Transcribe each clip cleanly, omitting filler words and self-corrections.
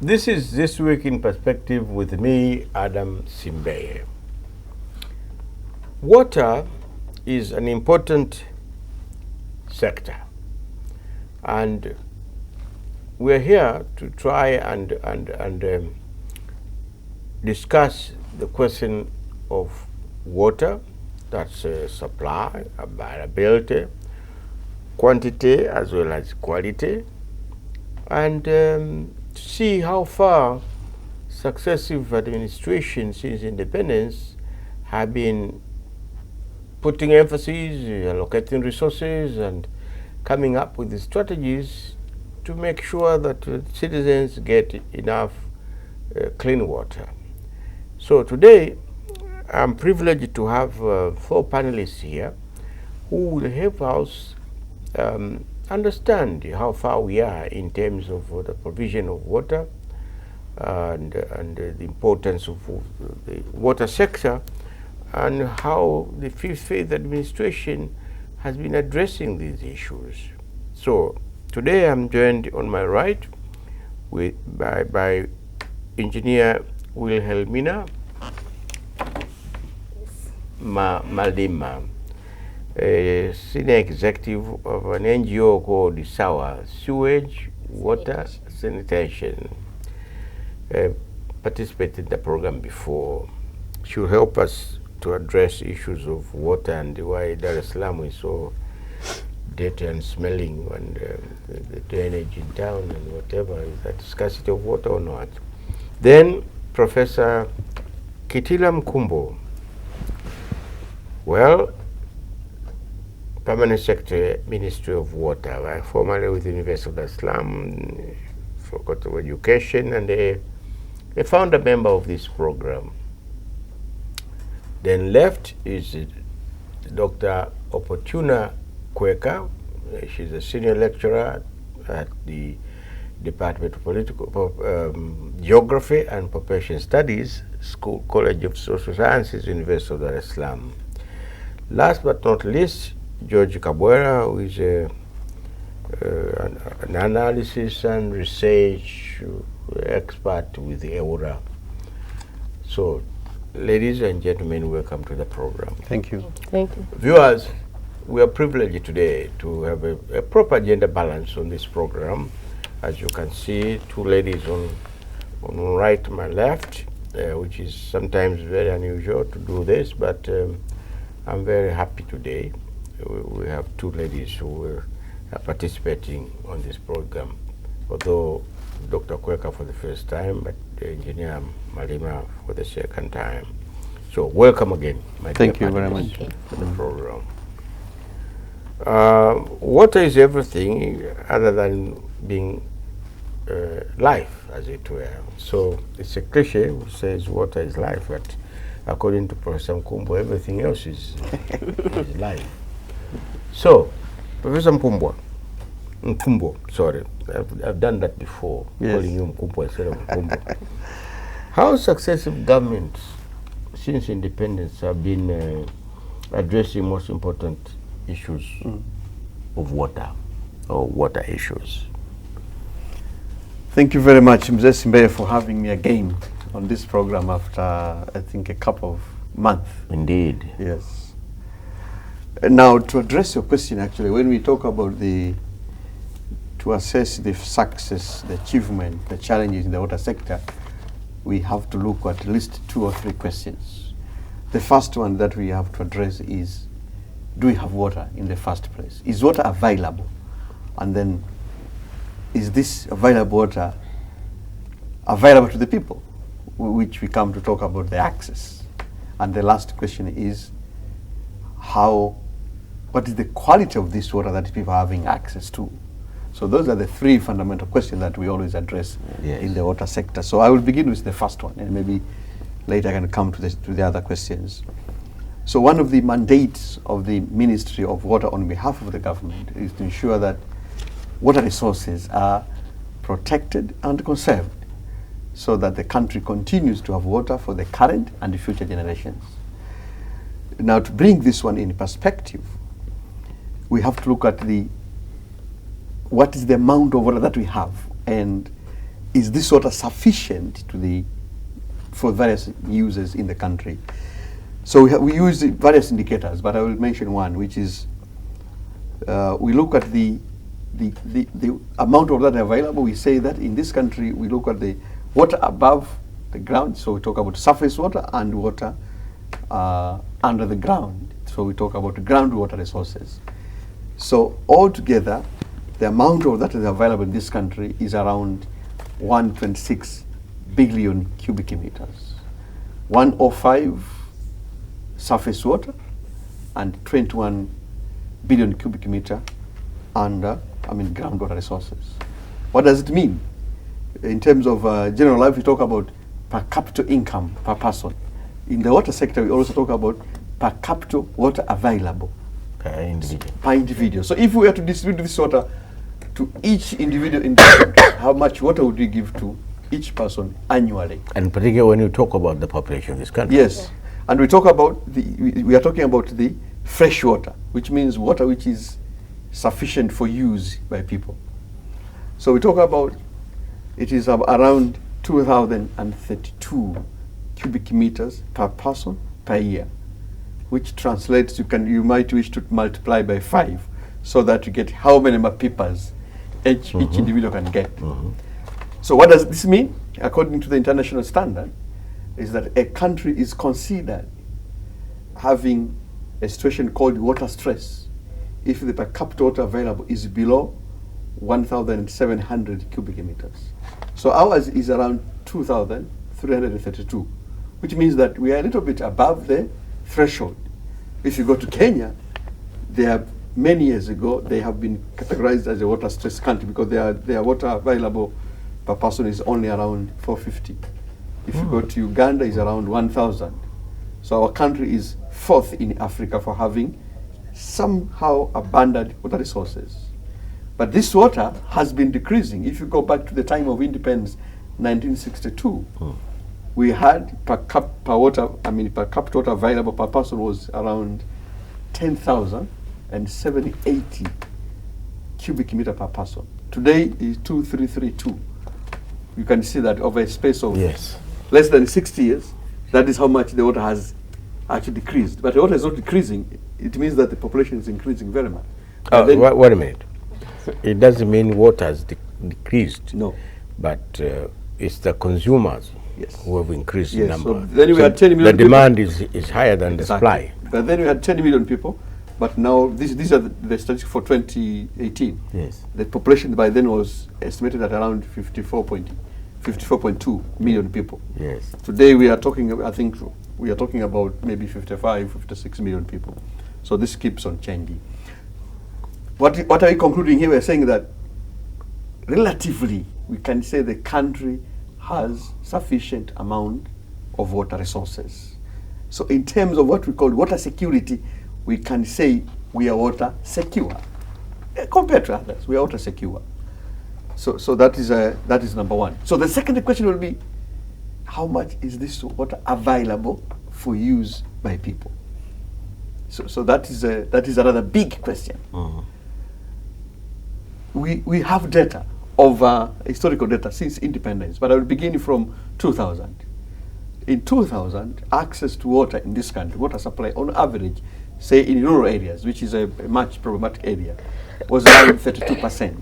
This is This Week in Perspective with me, Adam Simbeye. Water is an important sector, and we're here to try and discuss the question of water, that's supply, availability, quantity as well as quality, and to see how far successive administrations since independence have been putting emphasis, allocating resources, and coming up with the strategies to make sure that citizens get enough clean water. So today, I'm privileged to have 4 panelists here who will help us understand how far we are in terms of the provision of water and the importance of the water sector, and how the Fifth Phase administration has been addressing these issues. So today I'm joined on my right by Engineer Wilhelmina Malima, a senior executive of an NGO called SAWA, Sewage, Water, Sanitation. Participated in the program before. She will help us to address issues of water and why Dar es Salaam is so dirty and smelling, and the drainage in town and whatever, is that scarcity of water or not. Then Professor Kitila Mkumbo, well, Permanent Secretary, Ministry of Water, formerly with the University of Dar es Salaam, Faculty of Education, and a founder member of this program. Then left is Dr. Opportuna Kweka. She's a senior lecturer at the Department of Geography and Population Studies, College of Social Sciences, University of Dar es Salaam. Last but not least, George Kabwera, who is an analysis and research expert with the EWURA. So, ladies and gentlemen, welcome to the program. Thank you. Thank you. Viewers, we are privileged today to have a proper gender balance on this program. As you can see, 2 ladies on right, my left, which is sometimes very unusual to do this, but I'm very happy today. We have 2 ladies who are participating on this program, although Dr. Kweka for the first time, but Engineer Malima for the second time. So welcome again, my dear Thank you very much for the program. Water is everything other than being life, as it were. So it's a cliche which says water is life, but according to Professor Mkumbo, everything else is life. So, Professor Mkumbo, sorry, I've done that before, yes, calling you Mkumbo instead of Mkumbo. How successive governments since independence have been addressing most important issues of water, or water issues? Thank you very much, Mzee Simbeye, for having me again on this program after, I think, a couple of months. Indeed. Yes. Now, to address your question, actually, when we talk about to assess the success, the achievement, the challenges in the water sector, we have to look at least 2 or 3 questions. The first one that we have to address is, do we have water in the first place? Is water available? And then, is this available water available to the people? Which we come to talk about the access. And the last question is, what is the quality of this water that people are having access to? So those are the 3 fundamental questions that we always address, yes, in the water sector. So I will begin with the first one, and maybe later I can come to the other questions. So one of the mandates of the Ministry of Water on behalf of the government is to ensure that water resources are protected and conserved, so that the country continues to have water for the current and the future generations. Now, to bring this one in perspective, we have to look at what is the amount of water that we have, and is this water sufficient for various users in the country? So we use various indicators, but I will mention one, which is we look at the amount of water available. We say that in this country we look at the water above the ground, so we talk about surface water, and water under the ground, so we talk about groundwater resources. So altogether, the amount of that is available in this country is around 126 billion cubic meters. 105 surface water and 21 billion cubic meter under, groundwater resources. What does it mean? In terms of general life, we talk about per capita income per person. In the water sector, we also talk about per capita water available per individual. Per individual. So if we were to distribute this water to each individual in the country, how much water would we give to each person annually? And particularly when you talk about the population of this country. Yes. And we talk about we are talking about the fresh water, which means water which is sufficient for use by people. So we talk about it is around 2,032 cubic meters per person per year, which translates, you might wish to multiply by 5 so that you get how many mapipers each individual can get. So what does this mean? According to the international standard, is that a country is considered having a situation called water stress if the per capita water available is below 1,700 cubic meters. So ours is around 2,332, which means that we are a little bit above the threshold. If you go to Kenya, they have many years ago, they have been categorized as a water stress country because their water available per person is only around 450. If you go to Uganda, it's around 1,000. So our country is 4th in Africa for having somehow abundant water resources. But this water has been decreasing. If you go back to the time of independence, 1962, we had per capita water available per person was around 10,780 cubic meter per person. Today is 2,332. You can see that over a space of less than 60 years, that is how much the water has actually decreased. But the water is not decreasing. It means that the population is increasing very much. Wait a minute. It doesn't mean water has decreased. No. But it's the consumers who have increased in number. So then we had 10 million the demand is higher than the supply. But then we had 10 million people. But now these are the statistics for 2018. Yes. The population by then was estimated at around 54.2 million people. Yes. Today we are talking, I think we are talking about maybe 55, 56 million people. So this keeps on changing. What are we concluding here? We're saying that relatively we can say the country has sufficient amount of water resources. So in terms of what we call water security, we can say we are water secure. Compared to others, we are water secure. So that is number one. So the second question will be, how much is this water available for use by people? So that is another big question. We have data of historical data since independence, but I will begin from 2000. In 2000, access to water in this country, water supply on average, say in rural areas, which is a much problematic area, was around 32%.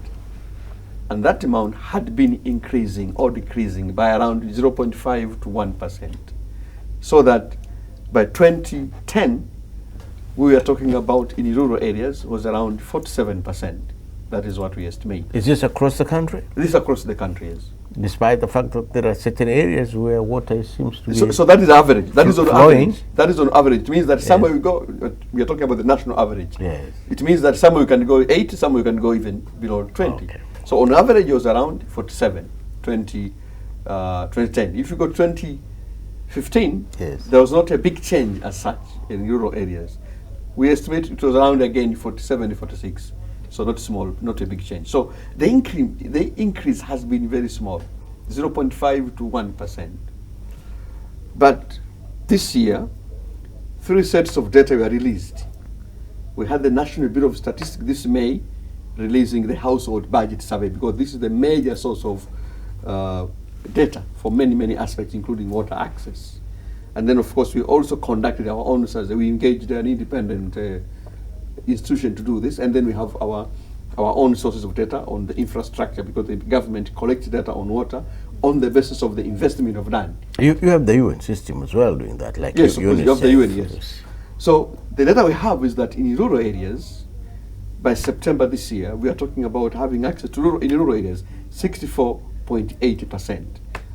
And that amount had been increasing or decreasing by around 0.5 to 1%. So that by 2010, we were talking about in rural areas was around 47%. That is what we estimate. Is this across the country? This is across the country, yes. Despite the fact that there are certain areas where water seems to be so that is average. That is on flowing. average. That is on average. It means that somewhere we go, we are talking about the national average. Yes. It means that somewhere we can go 8, somewhere we can go even below 20. Okay. So on average it was around 47, 2010. If you go 2015, there was not a big change as such in rural areas. We estimate it was around again 47, 46. So not small, not a big change. So the increase has been very small, 0.5 to 1%. But this year, 3 sets of data were released. We had the National Bureau of Statistics this May releasing the household budget survey, because this is the major source of data for many, many aspects, including water access. And then, of course, we also conducted our own research. We engaged an independent institution to do this, and then we have our own sources of data on the infrastructure, because the government collects data on water on the basis of the investment of done. You have the UN system as well doing that, like yes, of course, you have the UN, yes. Yes. So the data we have is that in rural areas, by September this year, we are talking about having access to in rural areas 64.80%.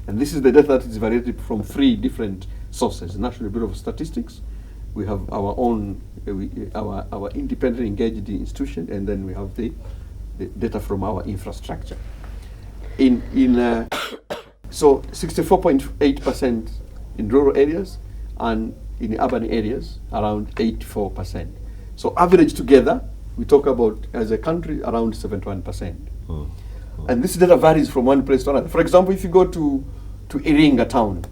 And this is the data that is varied from 3 different sources: National Bureau of Statistics, we have our own, our independent engaged institution, and then we have the data from our infrastructure. So 64.8% in rural areas, and in urban areas around 84%. So average together, we talk about as a country around 71%. And this data varies from one place to another. For example, if you go to Iringa town,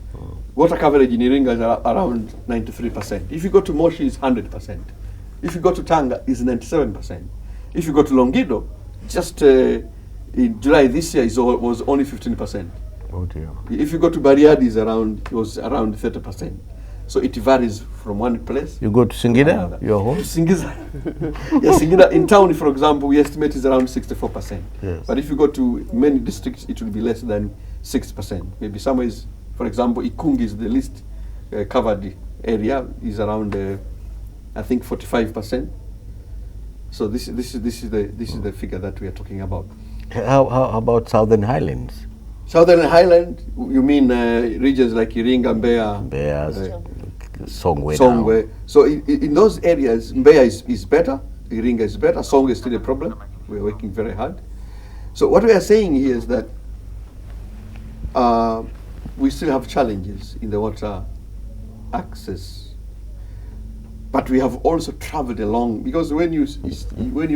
water coverage in Iringa is around 93%. If you go to Moshi, it's 100%. If you go to Tanga, it's 97%. If you go to Longido, just in July this year, was only 15%. Oh dear. If you go to Bariadi, it was around 30%. So it varies from one place. You go to Singida, your home? Singida. Yes, Singida in town, for example, we estimate is around 64%. Yes. But if you go to many districts, it will be less than 6%. Maybe somewhere is, for example, Ikungi is the least covered area, is around, I think, 45%. So this is the figure that we are talking about. How about Southern Highlands? Southern Highland, you mean regions like Iringa, Mbeya, Songwe. Songwe. So in those areas, Mbeya is better, Iringa is better, Songwe is still a problem. We are working very hard. So what we are saying here is that we still have challenges in the water access, but we have also traveled along, because when you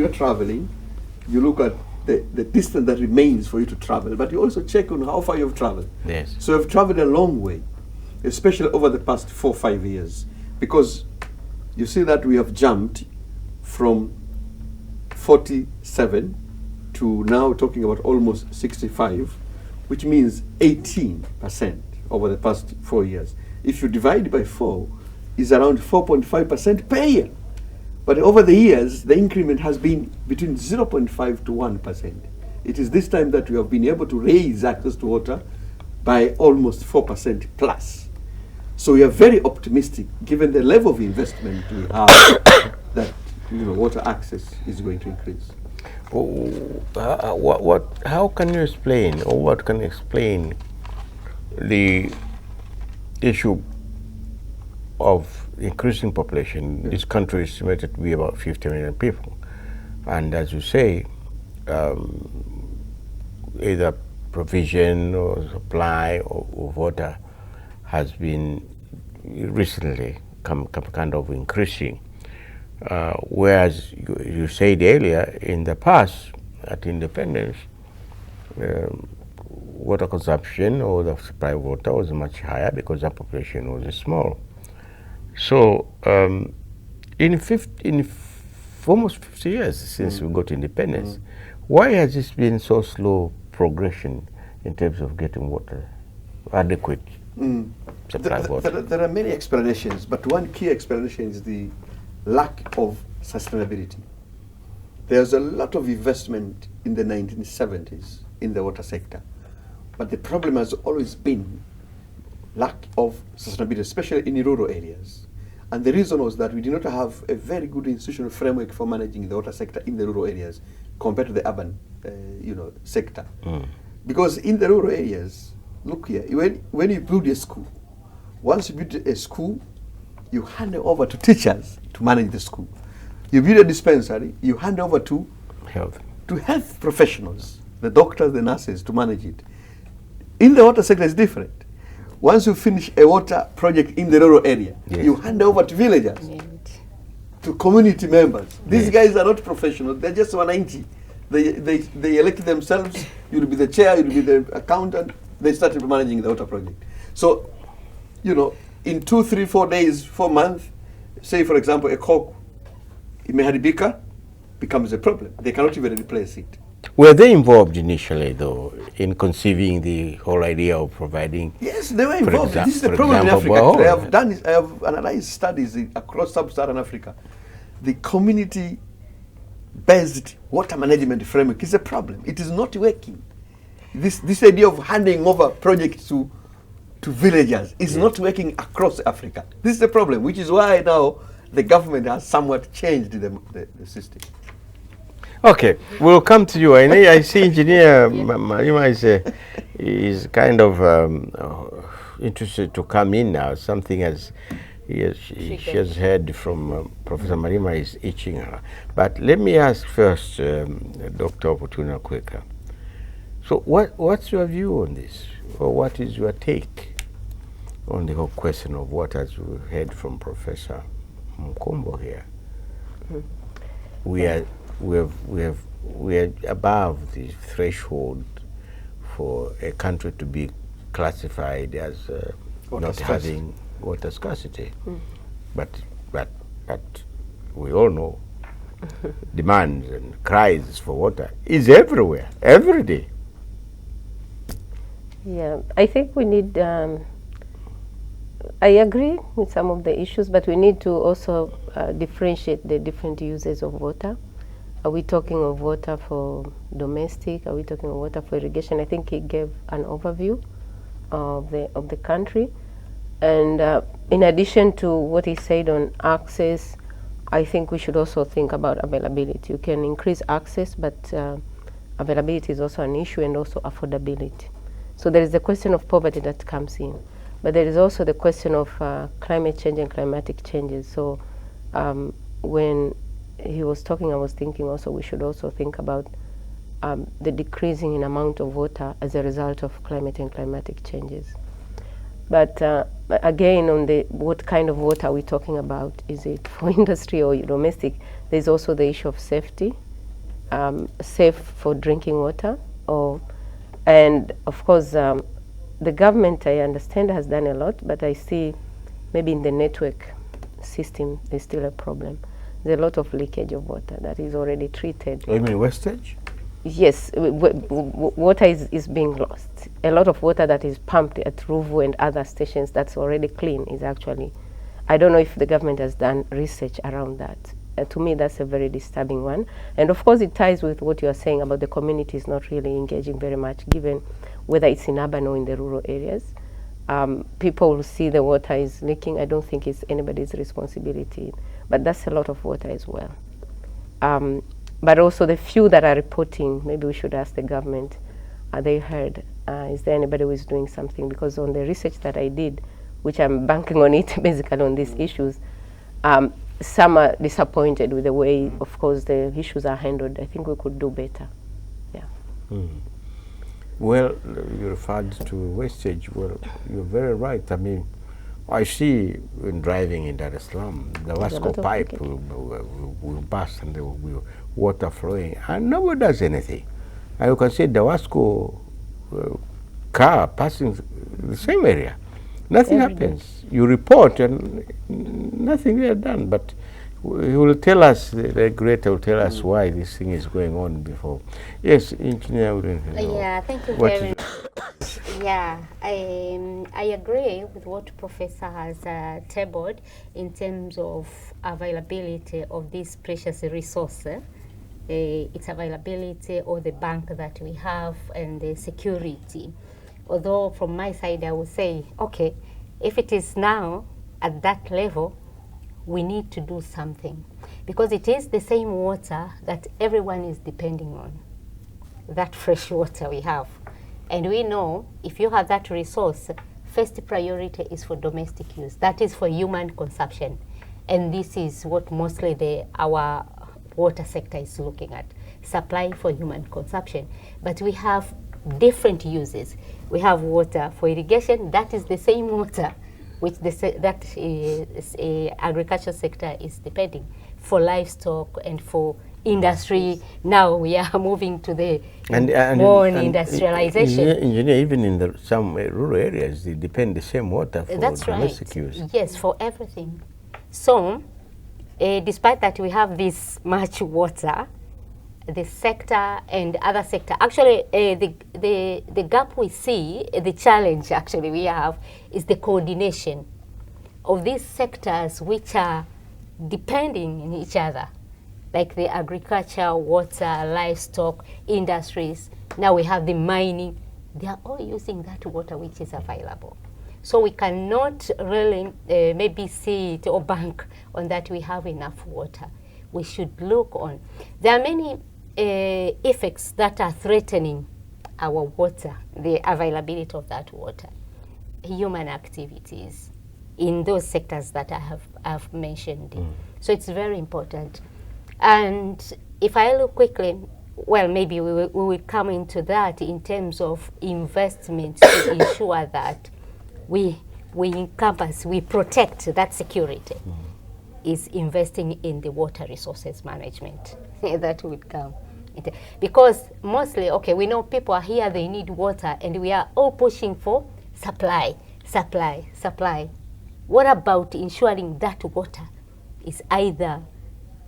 are traveling, you look at the distance that remains for you to travel, but you also check on how far you have traveled. Yes. So you've traveled a long way, especially over the past 4 or 5 years, because you see that we have jumped from 47 to now talking about almost 65, which means 18% over the past 4 years. If you divide by 4, it's around 4.5% per year. But over the years, the increment has been between 0.5 to 1%. It is this time that we have been able to raise access to water by almost 4% plus. So we are very optimistic, given the level of investment we have, that water access is going to increase. How can you explain, or what can you explain the issue of increasing population? This country is estimated to be about 50 million people, and as you say, either provision or supply of water has been recently kind of increasing, whereas you said earlier, in the past, at independence, water consumption or the supply of water was much higher because the population was small. So in almost 50 years since we got independence, why has this been so slow progression in terms of getting water, adequate supply of water? There are many explanations, but one key explanation is the lack of sustainability. There's a lot of investment in the 1970s in the water sector, but the problem has always been lack of sustainability, especially in rural areas. And the reason was that we did not have a very good institutional framework for managing the water sector in the rural areas compared to the urban sector. Because in the rural areas, look here, when you build a school, once you build a school, you hand it over to teachers to manage the school. You build a dispensary, you hand over to health professionals, the doctors, the nurses, to manage it. In the water sector, it's different. Once you finish a water project in the rural area, you hand over to villagers, to community members. These guys are not professionals, they're just 190. They elect themselves, you'll be the chair, you'll be the accountant, they started managing the water project. So, in 2, 3, 4 days, 4 months, say for example a coke in Meharibika becomes a problem. They cannot even replace it. Were they involved initially, though, in conceiving the whole idea of providing? Yes, they were involved. This is the problem in Africa. I have analyzed studies across sub-Saharan Africa. The community-based water management framework is a problem. It is not working. This idea of handing over projects to villagers is not working across Africa. This is the problem, which is why now the government has somewhat changed the system. Okay, we'll come to you. I see Engineer Malima is kind of interested to come in now. Something she has heard from Professor Malima is itching her. But let me ask first Dr. Opportuna Kweka. So what's your view on this? Or what is your take on the whole question of what, as we heard from Professor Mkombo here? We are above the threshold for a country to be classified as having water scarcity. But we all know demands and cries for water is everywhere, every day. Yeah, I think we need, I agree with some of the issues, but we need to also differentiate the different uses of water. Are we talking of water for domestic? Are we talking of water for irrigation? I think he gave an overview of the country. And in addition to what he said on access, I think we should also think about availability. You can increase access, but availability is also an issue, and also affordability. So there is the question of poverty that comes in, but there is also the question of climate change and climatic changes. So when he was talking, I was thinking also we should also think about the decreasing in amount of water as a result of climate and climatic changes. But again, on what kind of water are we talking about? Is it for industry or domestic? There's also the issue of safety, safe for drinking water, and of course, the government, I understand, has done a lot, but I see maybe in the network system, there's still a problem. There's a lot of leakage of water that is already treated. You mean wastage? Yes, water is being lost. A lot of water that is pumped at Ruvu and other stations that's already clean is actually, I don't know if the government has done research around that. To me, that's a very disturbing one. And of course, it ties with what you are saying about the communities not really engaging very much, given whether it's in urban or in the rural areas. People will see the water is leaking. I don't think it's anybody's responsibility, but that's a lot of water as well. But also the few that are reporting, maybe we should ask the government, are they heard? Is there anybody who is doing something? Because on the research that I did, which I'm banking on it basically on these issues, some are disappointed with the way, of course, the issues are handled. I think we could do better. Yeah. Well, you referred to wastage. Well, you're very right. I mean, I see when driving in Dar es Salaam, the Wasco pipe will burst and there will be water flowing, and nobody does anything. And you can see the Wasco car passing the same area. Nothing happens. You report and nothing is done. But he will tell us, the regulator will tell us why this thing is going on before. Yes, Engineer. Yeah, thank you very much. Yeah, I agree with what Professor has tabled in terms of availability of this precious resource. Its availability, or the bank that we have, and the security. Although from my side I would say, okay, if it is now at that level, we need to do something, because it is the same water that everyone is depending on, that fresh water we have. And we know if you have that resource, first priority is for domestic use. That is for human consumption. And this is what mostly our water sector is looking at, supply for human consumption. But we have different uses. We have water for irrigation. That is the same water which agriculture sector is depending, for livestock and for industry. Now we are moving to the more industrialization. Engineer, even in some rural areas, they depend the same water for domestic use. Yes, for everything. So, despite that we have this much water, the sector and other sector. Actually, the gap we see, the challenge actually we have, is the coordination of these sectors which are depending on each other, like the agriculture, water, livestock, industries. Now we have the mining. They are all using that water which is available. So we cannot really maybe see it or bank on that we have enough water. We should look on. There are many effects that are threatening our water, the availability of that water. Human activities in those sectors that I have mentioned. So it's very important. And if I look quickly, well, maybe we will come into that in terms of investment to ensure that we encompass, we protect that security, is investing in the water resources management. That would come. Because mostly, okay, we know people are here, they need water, and we are all pushing for supply, supply, supply. What about ensuring that water is either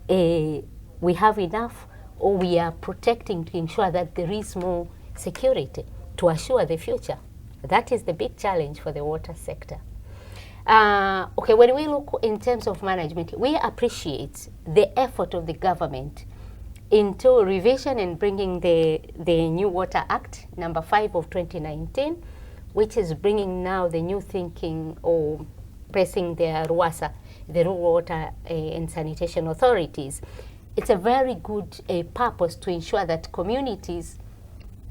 we have enough, or we are protecting to ensure that there is more security to assure the future? That is the big challenge for the water sector. Okay, when we look in terms of management, we appreciate the effort of the government into revision and bringing the new Water Act, number 5 of 2019, which is bringing now the new thinking or pressing the RWASA, the Rural Water and Sanitation Authorities. It's a very good purpose to ensure that communities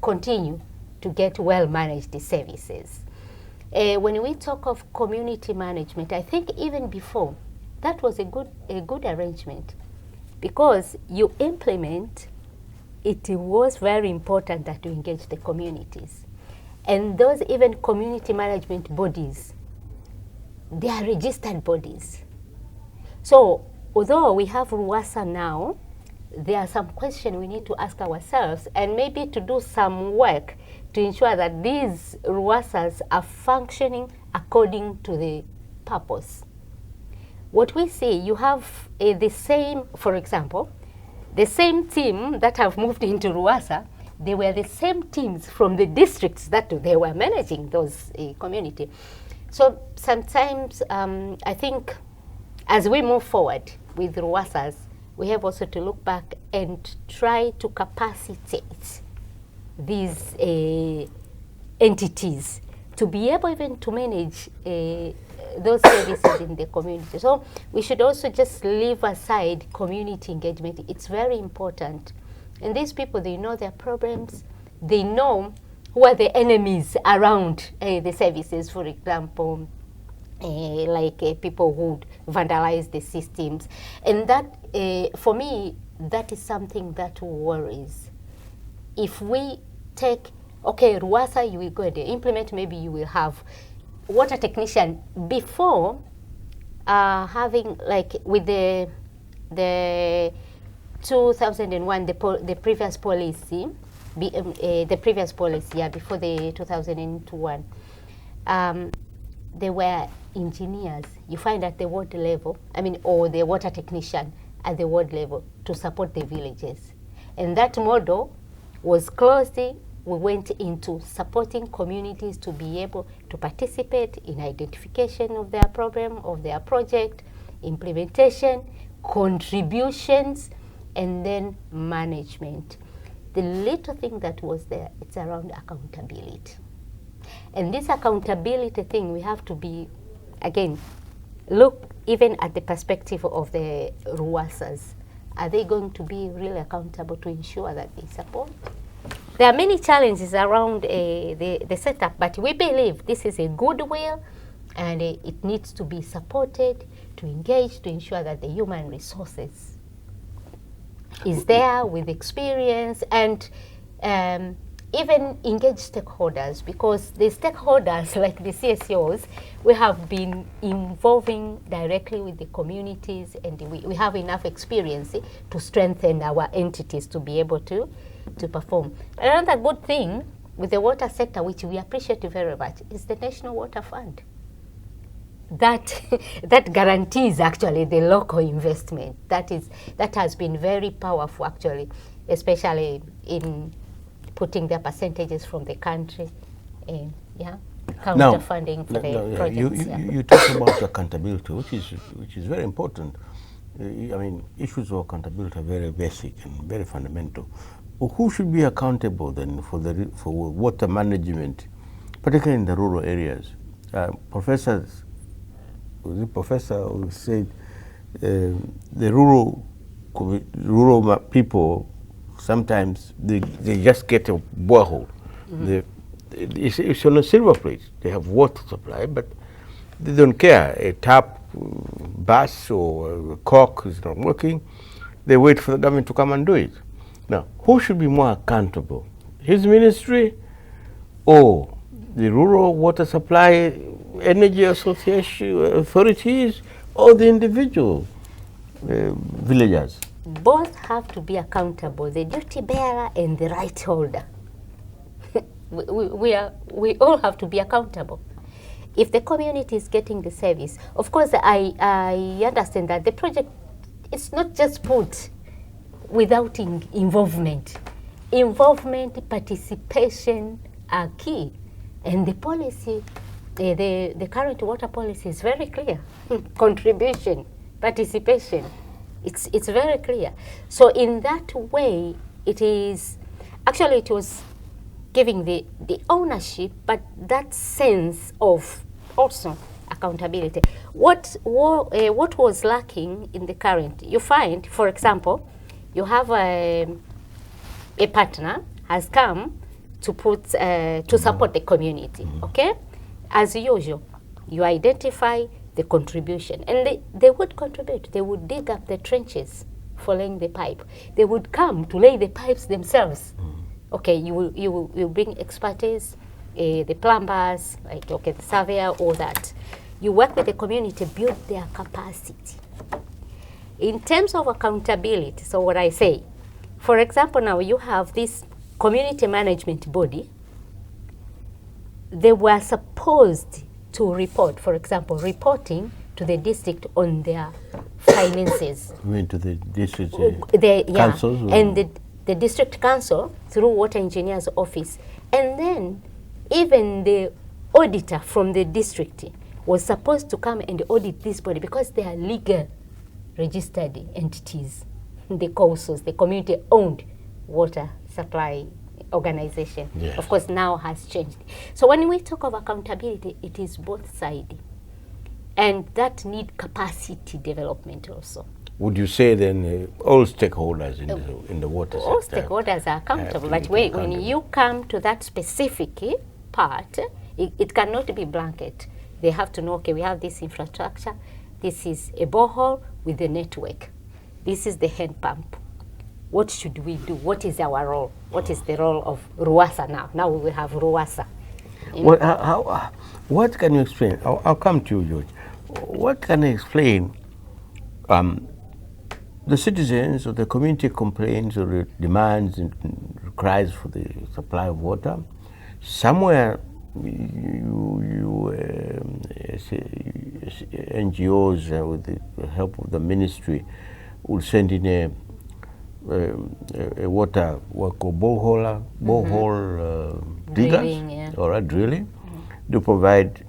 continue to get well-managed services. When we talk of community management, I think even before, that was a good arrangement, because you implement, it was very important that you engage the communities. And those even community management bodies, they are registered bodies. So although we have RWASA now, there are some questions we need to ask ourselves, and maybe to do some work to ensure that these RWASAs are functioning according to the purpose. What we see, you have the same, for example, the same team that have moved into RWASA, they were the same teams from the districts that they were managing those community. So sometimes I think as we move forward with RWASAs, we have also to look back and try to capacitate these entities to be able even to manage those services in the community. So we should also just leave aside community engagement. It's very important. And these people, they know their problems. They know who are the enemies around the services, for example, like people who vandalize the systems. And that, for me, that is something that worries. If we take, okay, RWASA, you will go and implement, maybe you will have water technician before having, like with the 2001, the previous policy, the previous policy, yeah, before the 2001, there were engineers, you find at the ward level, or the water technician at the ward level to support the villages. And that model was closely, we went into supporting communities to be able to participate in identification of their problem, of their project, implementation, contributions, and then management. The little thing that was there, it's around accountability. And this accountability thing, we have to be, again, look even at the perspective of the RWASAs. Are they going to be really accountable to ensure that they support? There are many challenges around the setup, but we believe this is a goodwill, and it needs to be supported, to engage, to ensure that the human resources is there with experience, and even engage stakeholders, because the stakeholders like the CSOs, we have been involving directly with the communities, and we have enough experience to strengthen our entities to be able to perform. Another good thing with the water sector, which we appreciate very much, is the National Water Fund. that that guarantees actually the local investment. That has been very powerful actually, especially in putting their percentages from the country, counter funding for the projects. You talk about accountability, which is very important. I mean, issues of accountability are very basic and very fundamental. Well, who should be accountable then for water management, particularly in the rural areas? Professor who said the rural people sometimes they just get a borehole. It's on a silver plate. They have water supply, but they don't care. A tap bus or a cork is not working. They wait for the government to come and do it. Now, who should be more accountable? His ministry or the Rural Water Supply Energy Association authorities or the individual villagers? Both have to be accountable, the duty bearer and the right holder. we all have to be accountable. If the community is getting the service, of course, I understand that the project is not just put without involvement. Involvement, participation are key. And the policy, the current water policy is very clear. Contribution, participation, it's very clear. So in that way, it was giving the ownership, but that sense of also accountability. What was lacking in the current, you find, for example, you have a partner has come to put to support the community, okay? As usual, you identify the contribution, and they would contribute. They would dig up the trenches for laying the pipe. They would come to lay the pipes themselves. Okay, you will bring expertise, the plumbers, like the surveyor, all that. You work with the community, build their capacity. In terms of accountability, so what I say, for example, now you have this community management body. They were supposed to report, for example, reporting to the district on their finances. You mean to the district councils? And the district council through water engineer's office. And then even the auditor from the district was supposed to come and audit this body because they are legal registered entities, the COSOs, the community-owned water supply organization. Yes. Of course, now has changed. So when we talk of accountability, it is both sides. And that need capacity development also. Would you say then all stakeholders in the water sector? All stakeholders are accountable. But when you come to that specific part, it cannot be blanket. They have to know, okay, we have this infrastructure. This is a borehole with a network. This is the hand pump. What should we do? What is our role? What is the role of RUWASA now? Now we will have RUWASA. What can you explain? I'll come to you, George. What can you explain the citizens or the community complaints or demands and cries for the supply of water? Somewhere NGOs with the help of the ministry will send in a water borehole diggers or drilling to provide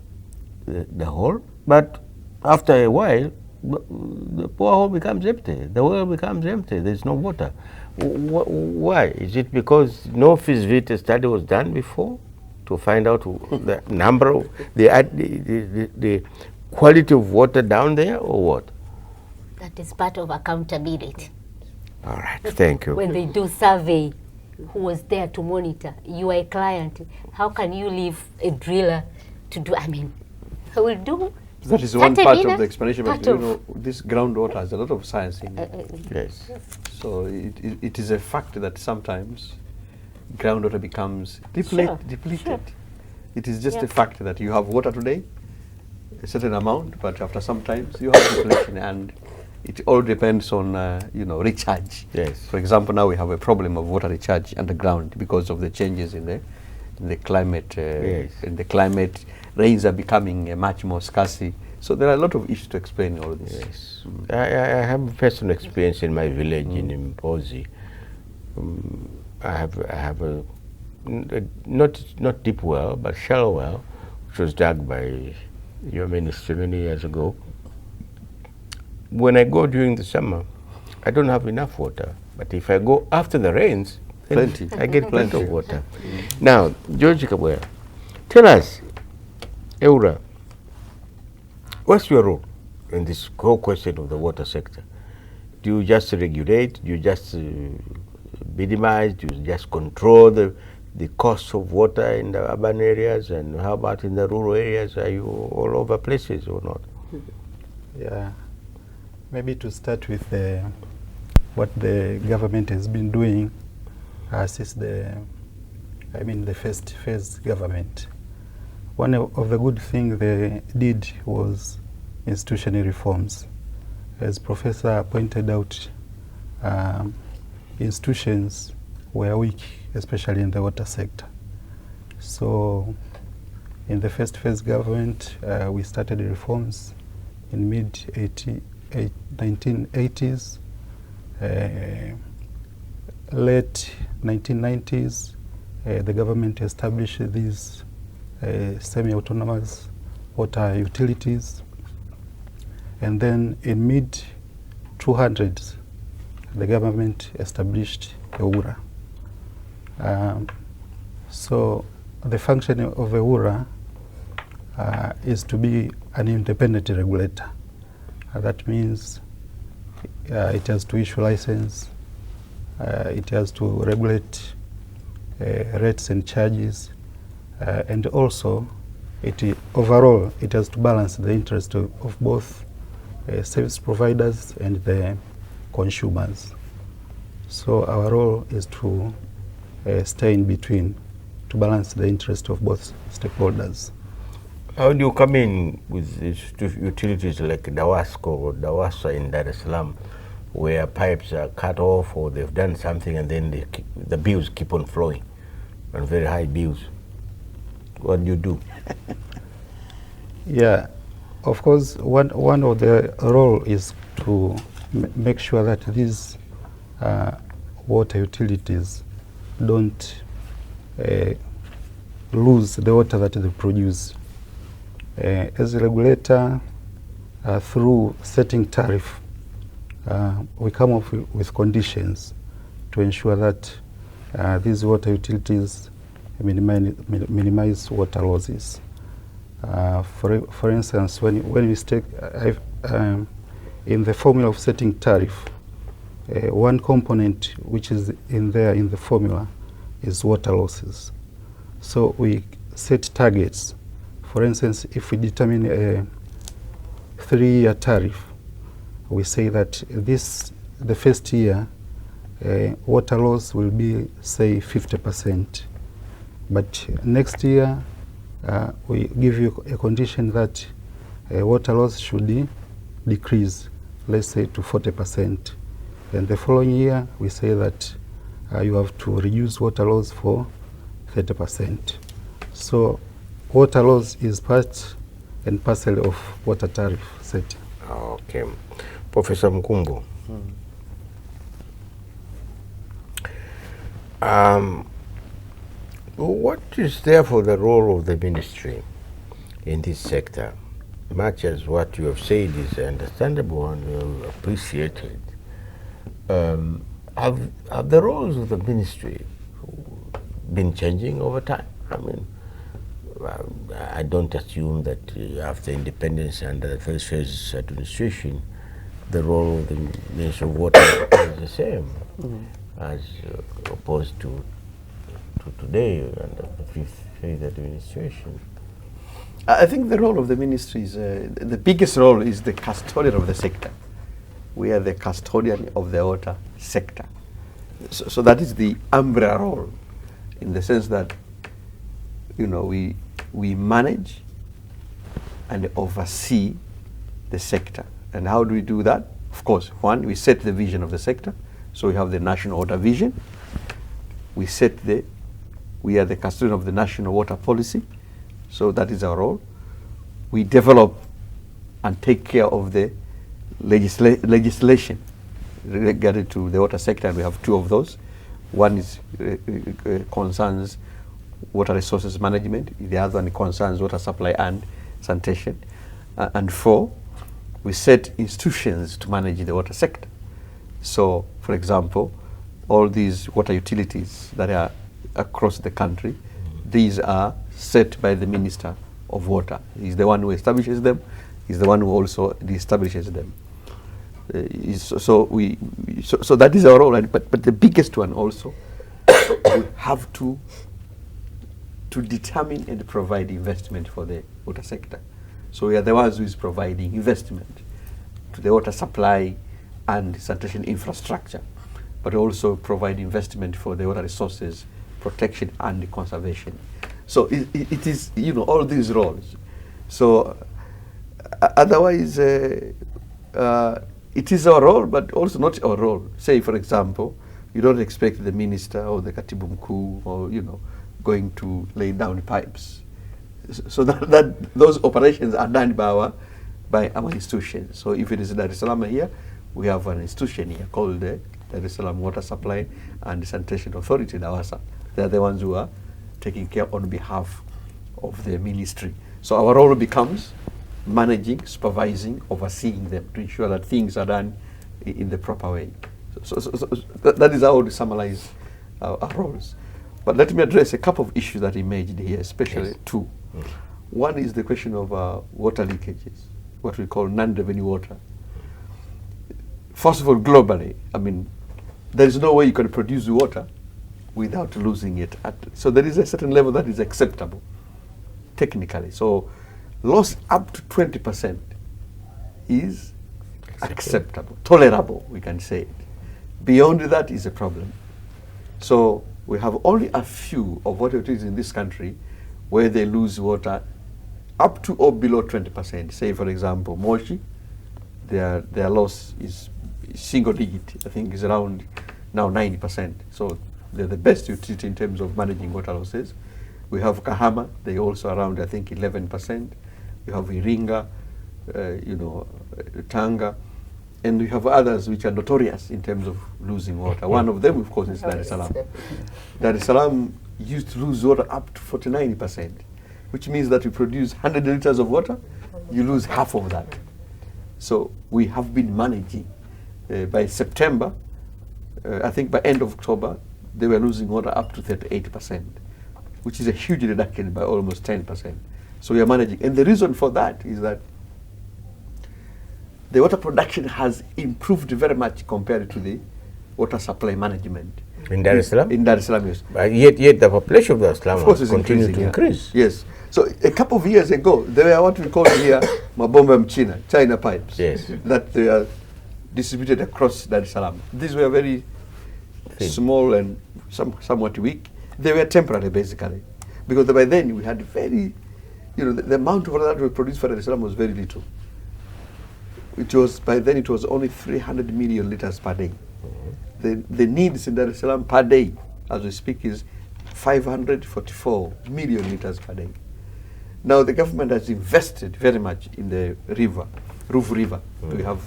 the hole, but after a while the borehole becomes empty, the well becomes empty, there's no water. Why? Is it because no feasibility study was done before to find out the number of the quality of water down there, or what? That is part of accountability. All right, thank you. When they do survey, who was there to monitor? You are a client. How can you leave a driller to do? I mean, who will do? That is one part of the explanation, but you know, this groundwater has a lot of science in it. Yes. So it is a fact that sometimes groundwater becomes depleted. Sure. It is just a fact that you have water today, a certain amount, but after some times you have depletion, and it all depends on recharge. Yes. For example, now we have a problem of water recharge underground because of the changes in the climate. Yes. In the climate, rains are becoming much more scarce So there are a lot of issues to explain all this. Yes. I have personal experience in my village in Mpozi. I have a not deep well, but shallow well, which was dug by your ministry many years ago. When I go during the summer, I don't have enough water. But if I go after the rains, Plenty. I get plenty of water. Now, George Kabwera, tell us, Ewura, what's your role in this whole question of the water sector? Do you just regulate? Do you just minimize? Do you just control the cost of water in the urban areas? And how about in the rural areas? Are you all over places or not? Yeah, maybe to start with what the government has been doing since the first phase government. One of the good things they did was institutional reforms. As Professor pointed out, institutions were weak, especially in the water sector. So in the first phase government, we started reforms in mid-1980s, late 1990s, the government established these semi-autonomous water utilities. And then in mid-200s, the government established Ewura. So the function of Ewura is to be an independent regulator. That means it has to issue license, it has to regulate rates and charges, and also overall it has to balance the interest of both service providers and the consumers. So our role is to stay in between, to balance the interest of both stakeholders. How do you come in with these utilities like Dawasco or Dawasa in Dar es Salaam, where pipes are cut off or they've done something and then the bills keep on flowing, and very high bills? What do you do? Yeah, of course, one of the role is to make sure that these water utilities don't lose the water that they produce. As a regulator, through setting tariff, we come up with conditions to ensure that these water utilities minimize water losses. For instance, when we take in the formula of setting tariff, one component which is in the formula is water losses. So we set targets. For instance, if we determine a 3-year tariff, we say that the first year water loss will be, say, 50%. But next year we give you a condition that water loss should decrease, let's say, to 40%. And the following year we say that you have to reduce water loss for 30%. So water loss is part and parcel of water tariff setting. Okay. Professor Mkumbo. What is therefore the role of the ministry in this sector? Much as what you have said is understandable and appreciated, have the roles of the ministry been changing over time? I mean, I don't assume that after independence under the first phase administration, the role of the Ministry of Water is the same as opposed to today under the fifth phase administration. I think the role of the ministry is, the biggest role is the custodian of the sector. We are the custodian of the water sector. So that is the umbrella role, in the sense that, you know, we manage and oversee the sector. And how do we do that? Of course, one, we set the vision of the sector. So we have the national water vision. We are the custodian of the national water policy. So that is our role. We develop and take care of the legislation regarding to the water sector, and we have two of those. One is concerns water resources management, the other one concerns water supply and sanitation. And 4, we set institutions to manage the water sector. So, for example, all these water utilities that are across the country, these are set by the Minister of Water. He's the one who establishes them. He's the one who also establishes them. So that is our role. But the biggest one also, we have to determine and provide investment for the water sector. So we are the ones who is providing investment to the water supply and sanitation infrastructure, but also provide investment for the water resources protection and conservation. So it is, you know, all these roles. So otherwise, it is our role, but also not our role. Say, for example, you don't expect the minister or the Katibu Mkuu or, you know, going to lay down pipes. So that those operations are done by our institutions. So if it is Dar es Salaam here, we have an institution here called the Dar es Salaam Water Supply and Sanitation Authority, DAWASA. They are the ones who are taking care on behalf of the ministry. So our role becomes managing, supervising, overseeing them to ensure that things are done in the proper way. So that is how to summarize our roles. But let me address a couple of issues that emerged here, especially two. One is the question of water leakages, what we call non-revenue water. First of all, globally, I mean, there is no way you can produce water without losing it. So there is a certain level that is acceptable, technically. So loss up to 20% is acceptable, tolerable, we can say it. Beyond that is a problem. So we have only a few of what it is in this country where they lose water up to or below 20%. Say, for example, Moshi, their loss is single digit. I think is around now 90%. So they're the best utility in terms of managing water losses. We have Kahama, they also around, I think, 11%. You have Iringa, Tanga, and we have others which are notorious in terms of losing water. One of them, of course, is Dar es Salaam. Dar es Salaam used to lose water up to 49%, which means that you produce 100 liters of water, you lose half of that. So we have been managing. By September, I think by end of October, they were losing water up to 38%, which is a huge reduction by almost 10%. So we are managing. And the reason for that is that the water production has improved very much compared to the water supply management. In Dar es Salaam? In Dar es Salaam, yes. But yet the population of Dar es Salaam of course is continues to increase. Yes. So a couple of years ago, there were what we call here Mabomba Mchina, China pipes, yes, that they are distributed across Dar es Salaam. These were very small and somewhat weak. They were temporary, basically, because by then we had very, the amount of water that we produced for Dar es Salaam was very little. By then it was only 300 million liters per day. The needs in Dar es Salaam per day, as we speak, is 544 million liters per day. Now the government has invested very much in the river, Ruvu River. We have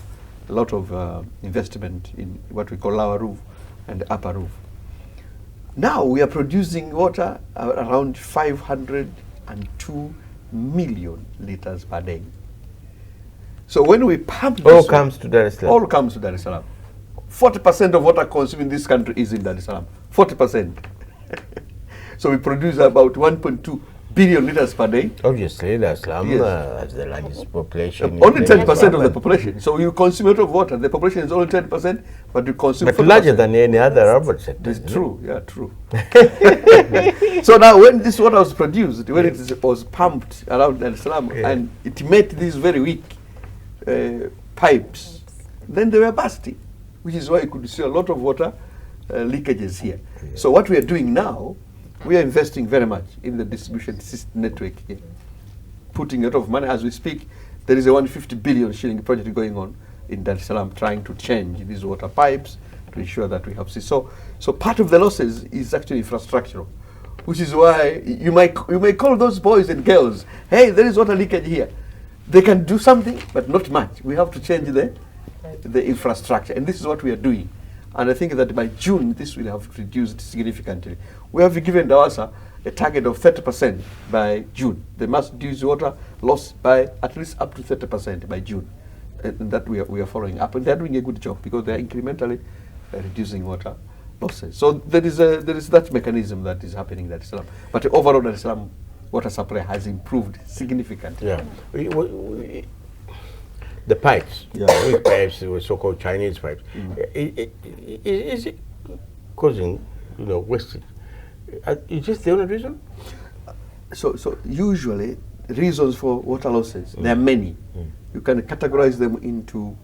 a lot of investment in what we call Lower Ruvu and Upper Ruvu. Now we are producing water around 502 million liters per day. So when we pump this, all comes to Dar es Salaam. All comes to Dar es Salaam. 40% of water consumed in this country is in Dar es Salaam. 40%. So we produce about 1.2 billion liters per day. Obviously, Dar es Salaam has the largest population. Only 10% of the population. So you consume a lot of water. The population is only 10%, but you consume. But larger than any other urban sector. It's true. Yeah, true. So now, when this water was produced, when it was pumped around Dar es Salaam, and it met these very weak pipes, then they were bursting, which is why you could see a lot of water leakages here. So what we are doing now, we are investing very much in the distribution system network here, putting a lot of money as we speak. There is a 150 billion shilling project going on in Dar es Salaam, trying to change these water pipes to ensure that we have. So part of the losses is actually infrastructural, which is why you may call those boys and girls, hey, there is water leakage here. they can do something, but not much. We have to change the infrastructure, and this is what we are doing. And I think that by June, this will have reduced significantly. We have given DAWASA a target of 30% by June. They must reduce water loss by at least up to 30% by June. And that we are following up. And they're doing a good job because they're incrementally reducing water losses. So there is that mechanism that is happening in Dar es Salaam. But overall, Dar es Salaam water supply has improved significantly. Yeah. The pipes, weak pipes, the so-called Chinese pipes, is it causing, wastage? Is this the only reason? So usually, reasons for water losses, there are many. You can categorize them into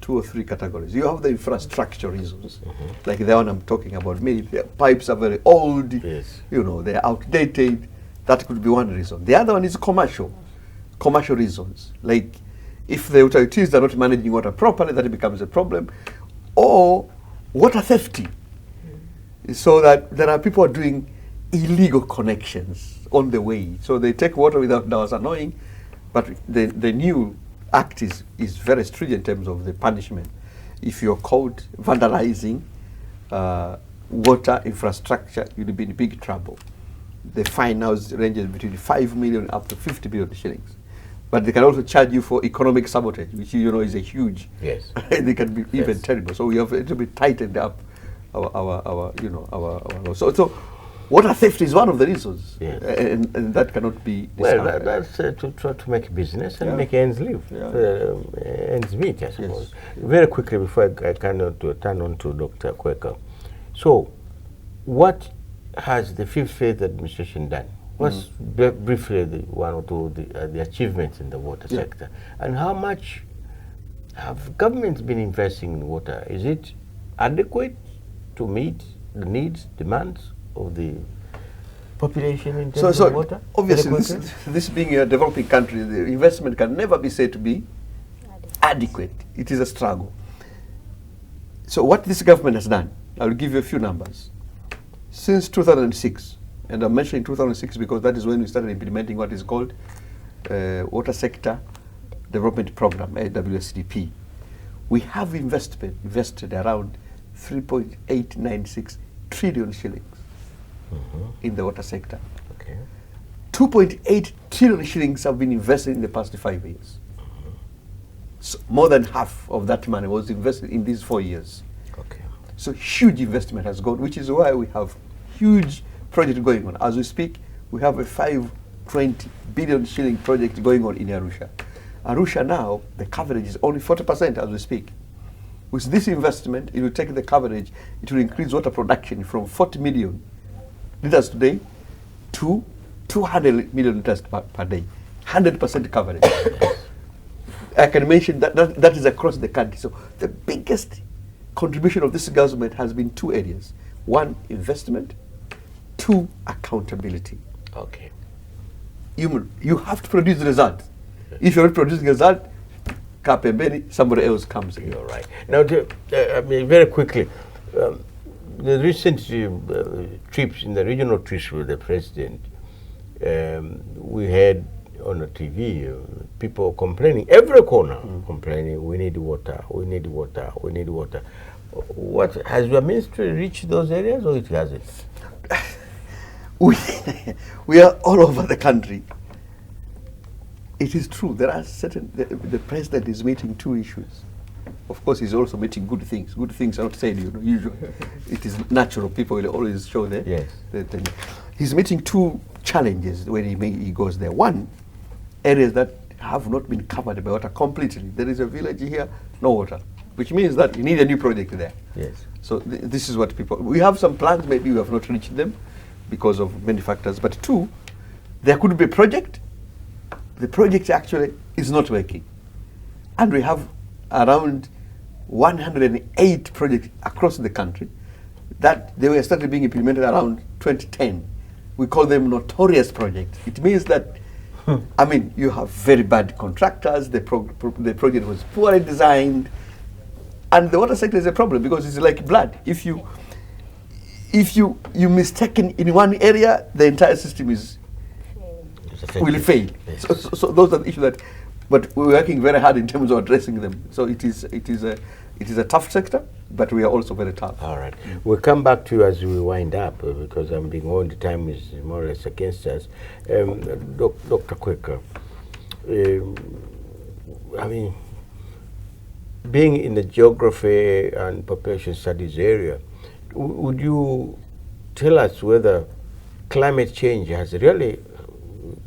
2 or 3 categories. You have the infrastructure reasons, like the one I'm talking about. Maybe the pipes are very old, they're outdated. That could be one reason. The other one is commercial reasons, like if the utilities are not managing water properly, that becomes a problem, or water theft. So that there are people doing illegal connections on the way. So they take water without DAWASA knowing, but the new act is very stringent in terms of the punishment. If you're caught vandalizing water infrastructure, you'll be in big trouble. The fine now ranges between 5 million up to 50 billion shillings. But they can also charge you for economic sabotage, which is a huge. Yes. They can be even terrible. So we have a little bit tightened up our so water theft is one of the reasons, and that cannot be. Well, that's to try to make a business and make ends live, ends meet, I suppose. Yes. Very quickly before I turn on to Dr. Kweka. So, what has the Fifth Phase administration done? What's briefly one or two the achievements in the water sector, and how much have governments been investing in water? Is it adequate to meet the needs, demands of the population in terms of water? Obviously, this being a developing country, the investment can never be said to be adequate. It is a struggle. So what this government has done, I will give you a few numbers. Since 2006, and I'm mentioning 2006 because that is when we started implementing what is called Water Sector Development Program, WSDP. We have invested around 3.896 trillion shillings in the water sector. Okay. 2.8 trillion shillings have been invested in the past 5 years. So more than half of that money was invested in these 4 years. Okay. So huge investment has gone, which is why we have huge project going on. As we speak, we have a 520 billion shilling project going on in Arusha. Arusha now, the coverage is only 40% as we speak. With this investment, it will take the coverage, it will increase water production from 40 million liters today to 200 million liters per day. 100% coverage. I can mention that is across the country. So the biggest contribution of this government has been 2 areas. 1, investment. 2, accountability. Okay. You have to produce the result. If you're not producing a result, somebody else comes in. You're right. Now, very quickly, the recent trips, in the regional trips with the president, we had on the TV people complaining, every corner complaining, we need water, we need water, we need water. What, has your ministry reached those areas or it hasn't? We are all over the country. It is true, there are certain, the president is meeting 2 issues. Of course, he's also meeting good things. Good things are not said, usually. It is natural, people will always show that. Yes. He's meeting 2 challenges when he goes there. 1, areas that have not been covered by water completely. There is a village here, no water, which means that you need a new project there. Yes. So this is what we have some plans, maybe we have not reached them because of many factors. But 2, there could be a project. The project actually is not working. And we have around 108 projects across the country that they were started being implemented around 2010. We call them notorious projects. It means that, I mean, you have very bad contractors, the project was poorly designed, and the water sector is a problem because it's like blood. If you mistaken in one area, the entire system will fail. Yes. So those are the issues that but we're working very hard in terms of addressing them. So it is a tough sector, but we are also very tough. All right. We'll come back to you as we wind up because I'm being all the time is more or less against us. Dr. Quaker, I mean, being in the geography and population studies area, would you tell us whether climate change has really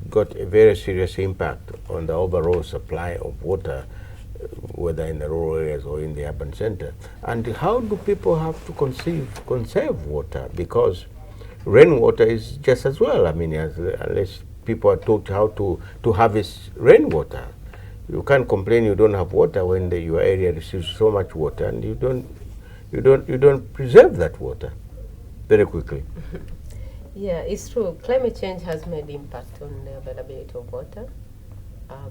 got a very serious impact on the overall supply of water, whether in the rural areas or in the urban center? And how do people have to conserve water? Because rainwater is just as well. I mean, unless people are taught how to harvest rainwater. You can't complain you don't have water when your area receives so much water, and you don't preserve that water very quickly. Yeah, it's true. Climate change has made impact on the availability of water,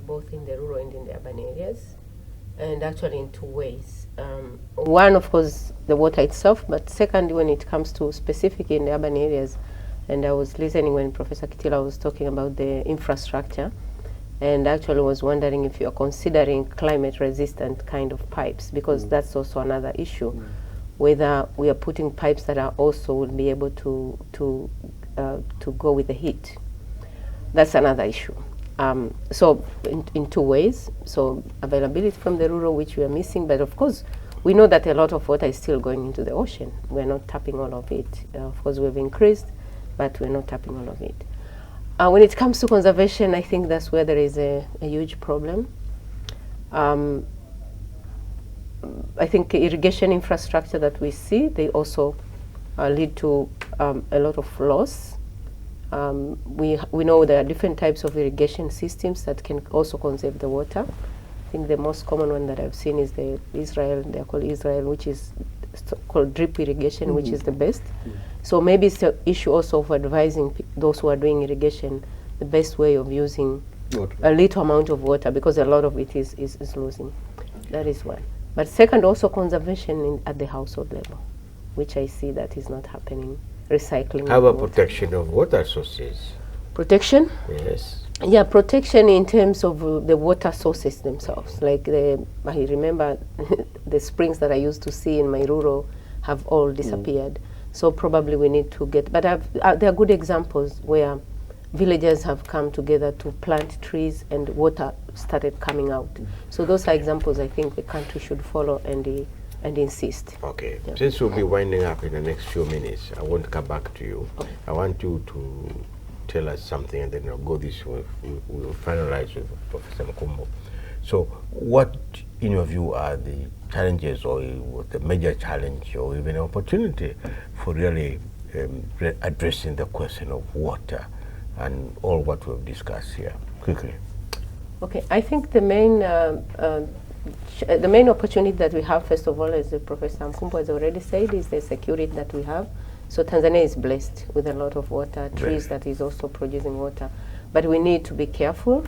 both in the rural and in the urban areas, and actually in two ways. One, of course, the water itself, but second, when it comes to specific in the urban areas, and I was listening when Professor Kitila was talking about the infrastructure, and actually was wondering if you're considering climate-resistant kind of pipes, because that's also another issue, whether we are putting pipes that are also will be able to go with the heat. That's another issue. So in two ways. So availability from the rural, which we are missing, but of course we know that a lot of water is still going into the ocean. We're not tapping all of it. Of course we've increased, but we're not tapping all of it. When it comes to conservation, I think that's where there is a huge problem. I think irrigation infrastructure that we see, they also lead to a lot of loss. We know there are different types of irrigation systems that can also conserve the water. I think the most common one that I've seen is they're called Israel, which is called drip irrigation, which is the best. So maybe it's an issue also of advising those who are doing irrigation the best way of using a little amount of water, because a lot of it is losing. That is one. But second, also conservation at the household level, which I see that is not happening. Recycling. How about protection of water sources? Protection? Yes. Yeah, protection in terms of the water sources themselves. Like I remember the springs that I used to see in my rural have all disappeared. So probably we need to get, but there are good examples where villagers have come together to plant trees and water started coming out. So those are examples I think the country should follow and insist. Okay. Yeah. Since we'll be winding up in the next few minutes, I want to come back to you. Okay. I want you to tell us something, and then I'll go this way. We'll finalize with Professor Mkumbo. So what, in your view, are the challenges or the major challenge or even opportunity for really addressing the question of water and all what we've discussed here? Quickly. Okay, I think the main opportunity that we have, first of all, as Professor Mkumbo has already said, is the security that we have. So Tanzania is blessed with a lot of water, trees that is also producing water. But we need to be careful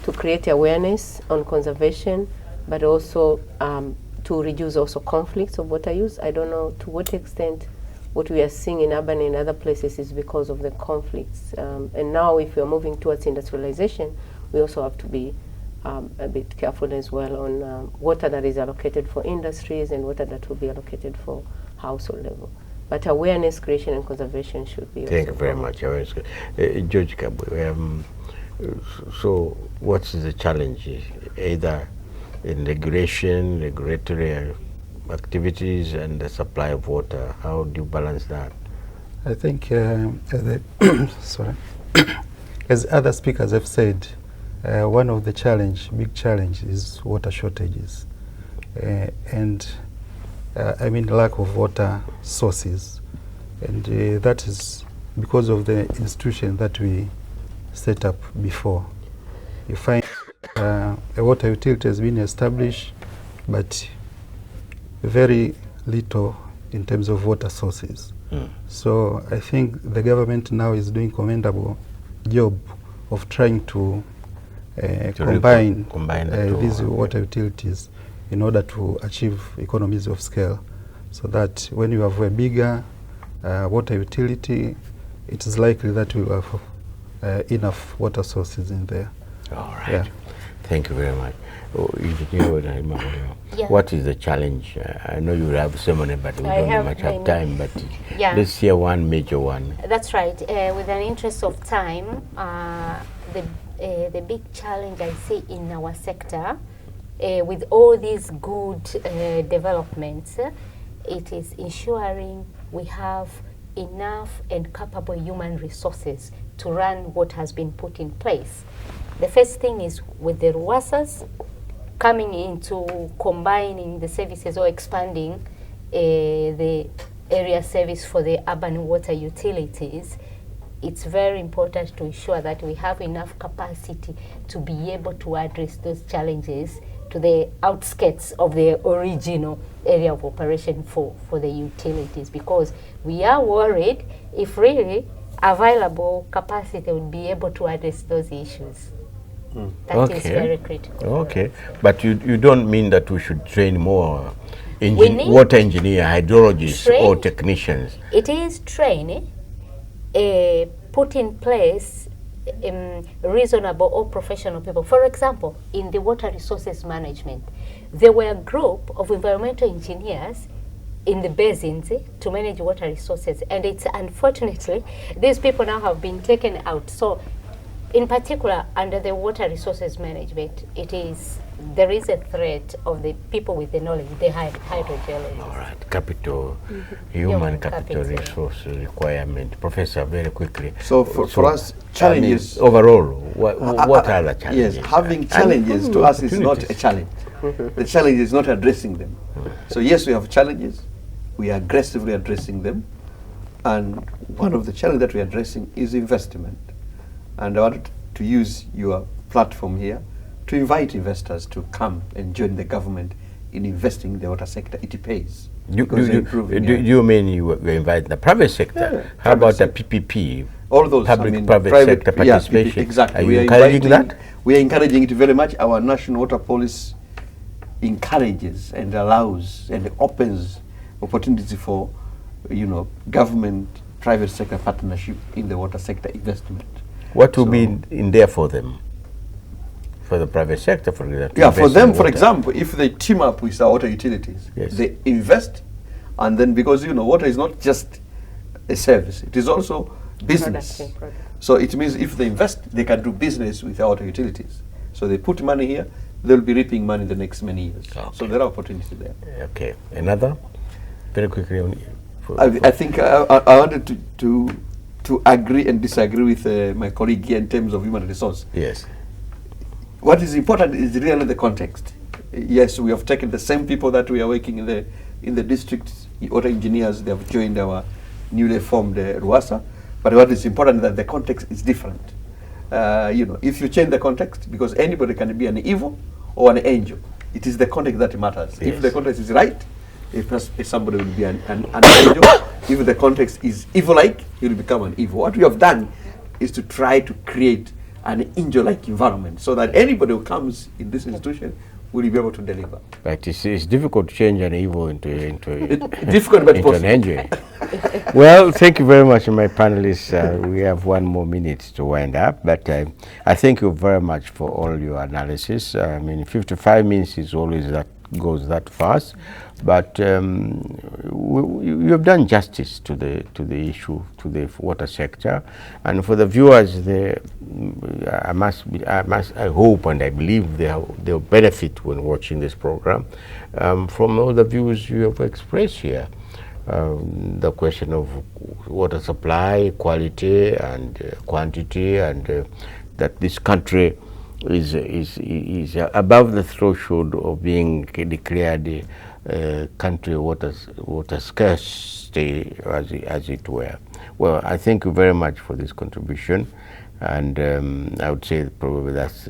to create awareness on conservation, but also to reduce also conflicts of water use. I don't know to what extent what we are seeing in urban and other places is because of the conflicts. And now if we are moving towards industrialization, we also have to be a bit careful as well on water that is allocated for industries and water that will be allocated for household level. But awareness creation and conservation should be. Thank you very much. George Kabwe, so what's the challenge, either in regulatory activities and the supply of water? How do you balance that? I think, sorry, as other speakers have said, one of the big challenge is water shortages. And I mean lack of water sources. And that is because of the institution that we set up before. You find a water utility has been established, but very little in terms of water sources. So I think the government now is doing commendable job of trying to combine these water utilities in order to achieve economies of scale, so that when you have a bigger water utility, it is likely that we will have enough water sources in there. All right. Yeah. Thank you very much. Oh, Engineer Naima, Yeah. what is the challenge? I know you have so many, but we I don't have much have many. time. But Yeah. let's hear one major one. That's right. With an interest of time, the big challenge I see in our sector, with all these good developments, it is ensuring we have enough and capable human resources to run what has been put in place. The first thing is with the RWASAs coming into combining the services or expanding the area service for the urban water utilities. It's very important to ensure that we have enough capacity to be able to address those challenges to the outskirts of the original area of operation for the utilities, because we are worried if really available capacity would be able to address those issues. That is very critical. Okay, but you don't mean that we should train more We need water engineer, hydrologists, or train. technicians? It is training, put in place reasonable or professional people. For example, in the water resources management, there were a group of environmental engineers in the basins to manage water resources, and it's unfortunately these people now have been taken out. So in particular, under the water resources management, there is a threat of the people with the knowledge, the hydrogeologists. All right, capital, human capital capital. resource requirement. Professor, very quickly. So for us, challenges. Overall, what are the challenges? Yes, having And challenges to us is not a opportunities. challenge. The challenge is not addressing them. So yes, we have challenges. We are aggressively addressing them. And one of the challenges that we are addressing is investment. And I wanted to use your platform here to invite investors to come and join the government in investing in the water sector. It pays. because they're improving, do you mean you invite the private sector? Yeah, How private about sector. the PPP? All those, Public-private sector yeah, participation. exactly. Are you encouraging that? We are encouraging it very much. Our national water policy encourages and allows and opens opportunities for, government, private sector partnership in the water sector investment. What will be in there for them? For the private sector, for example? Yeah, for them, for example, if they team up with our water utilities, Yes. they invest, and then because water is not just a service, it is also business. Product. So it means if they invest, they can do business with our water utilities. So they put money here, they'll be reaping money the next many years. So there are opportunities there. Okay. Another? Very quickly. I think I wanted to agree and disagree with my colleague here in terms of human resource. Yes. What is important is really the context. Yes, we have taken the same people that we are working in the district, water engineers, they have joined our newly formed RWASA, but what is important is that the context is different. If you change the context, because anybody can be an evil or an angel, it is the context that matters. Yes. If the context is right, if somebody will be an angel. If the context is evil-like, he will become an evil. What we have done is to try to create an angel-like environment so that anybody who comes in this institution will be able to deliver. But it's difficult to change an evil into Difficult but into an possible. angel. Well, thank you very much, my panelists. We have one more minute to wind up, but I thank you very much for all your analysis. 55 minutes is always goes that fast, but you have done justice to the issue, to the water sector, and for the viewers, I hope and I believe they'll benefit when watching this program from all the views you have expressed here. The question of water supply, quality and quantity, and that this country is above the threshold of being declared a country water scarcity, as it were. Well, I thank you very much for this contribution, and I would say probably that's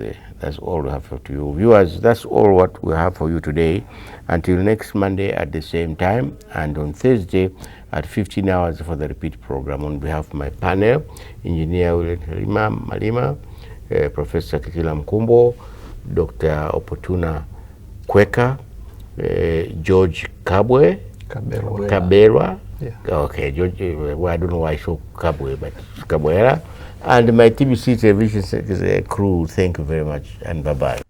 all we have for you viewers. That's all what we have for you today. Until next Monday at the same time, and on Thursday at 15 hours for the repeat program. On behalf of my panel, Engineer William Malima, Professor Kikila Mkumbo, Dr. Opportuna Kweka, George Kabwe, Kabelwa. Yeah. Okay, George, well, I don't know why I show Kabwe, but Kabwera, and my TBC television crew. Thank you very much, and bye-bye.